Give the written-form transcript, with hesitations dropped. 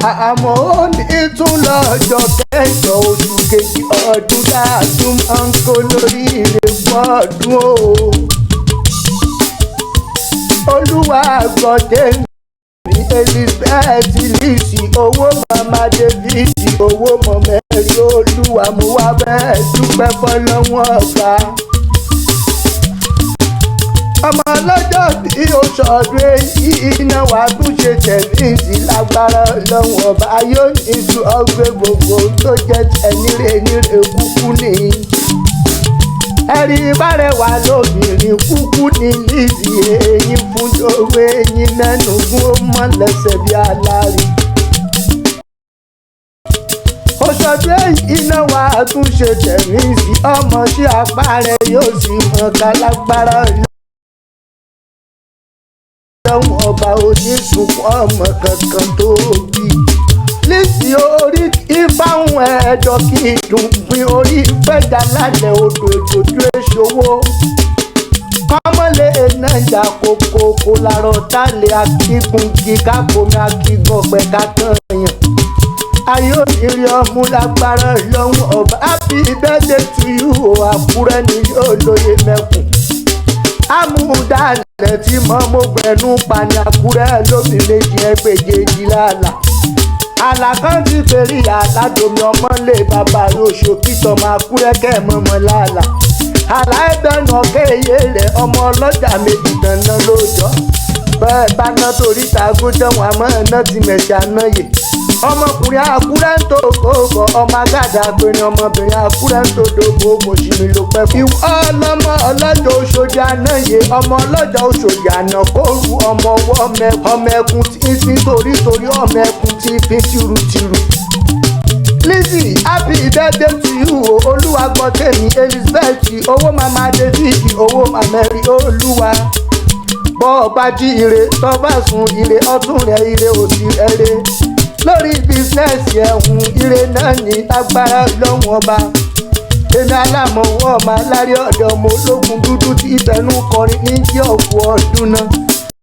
àmọ́ ó ní tún lọ́jọ́ kẹjọ oṣù kejì ọdún dáadún máa ń kó lórí ire fún ọdún o. Olúwa gbọ́dé ní Elizabeth Lizzy owó mama David owó mọ̀mẹ́rì Olúwa mo wá bẹ́ẹ̀ dúpẹ́ fọlọ́wọ́n ọba. Ọmọ ọlọ́jọ́ tí ó sọ̀rọ̀ èyí iná wàá tún ṣe tẹ̀líìsì lágbára lọ́wọ́ ọba yóò ní ju ọgbẹ́ gbogbo tó jẹ́ ẹnire níre kúkú ní. Ẹ̀rí bárẹ̀wá lóbìnrin kúkú ní Lizzy eyín fún dòwe eyín mẹ́nu gún ó mọ́ lẹ́sẹ̀ bí alárí. Ó sọ̀rọ̀ èyí iná wàá tún ṣe tẹ̀líìsì ọmọ sí apá rẹ̀ yóò sì mọ̀ ká lágbára lọ́wọ́ ọba onísùnkún ọmọ kankan tó bí. Lizzy orí ìfáwọn ẹ̀dọ̀ kì í dùn pin orí ìfẹ́jà lálẹ́ odò ètòdó èṣòwò. Kọ́mọ́lé nàìjà kòkó kò lárọ̀ tálẹ̀ akígun kíkà bomi akígun ọ̀pẹ kankan yàn. Ayé òṣèré ọmú lágbára lọ́wọ́ ọba happy birthday to you o Àkúrẹ́ ni yóò lóye mẹ́kùn. Amúdálẹ̀ tí mọ́ gbẹ̀nú pani Àkúrẹ́ lómi méjì ẹgbẹ̀jẹ̀jì lálà. Àlàkàn ti fèrè àládòmí ọmọlé bàbá oṣù kìtọ̀ máa Àkúrẹ́ kẹ́mọ́mọ́ lálà. Àlà ẹ̀bẹ̀nà kéye rẹ̀ ọmọ ọlọ́jà méjì dáná lóòjọ́. Bẹ́ẹ̀ bá ná torí tàgójọ́ wọn àmọ́ ẹ̀ná ti mẹ̀ṣẹ̀ àná yè. Ọmọkùnrin Àkúrẹ́ ń tó kókò ọmọ agádà péré ọmọbìnrin Àkúrẹ́ ń tó dógò mòṣìmí ló pẹ́ fún. Ìwọ ọlọ́mọ ọlọ́jọ́ Òṣòdì àná yé ọmọ ọlọ́jọ́ Òṣòdì àná kóru ọmọ ọwọ́ ọmọ ẹkùn tí ń sin torí ọmọ ẹkùn tí fi tìrùtìrù. Lizzy happy birthday to you o Olúwa gbọ́ tèmi Elizabeth owó mama David owó mamẹ́rì Olúwa. Bọ́ ọba jí ire tọ́ bá sùn ire ọdún rẹ̀ ire òsì ẹ̀rẹ́. Lórí bísínẹ́sì ẹ̀hún ire náà ní agbára lọ́wọ́ ọba. Èmi alámọ̀wọ́ ọmọ alárí ọ̀dọ́ ọmọ ológun dúdú tí ìfẹ́nu kọrin ní jẹ́ ọ̀pọ̀ ọdún náà.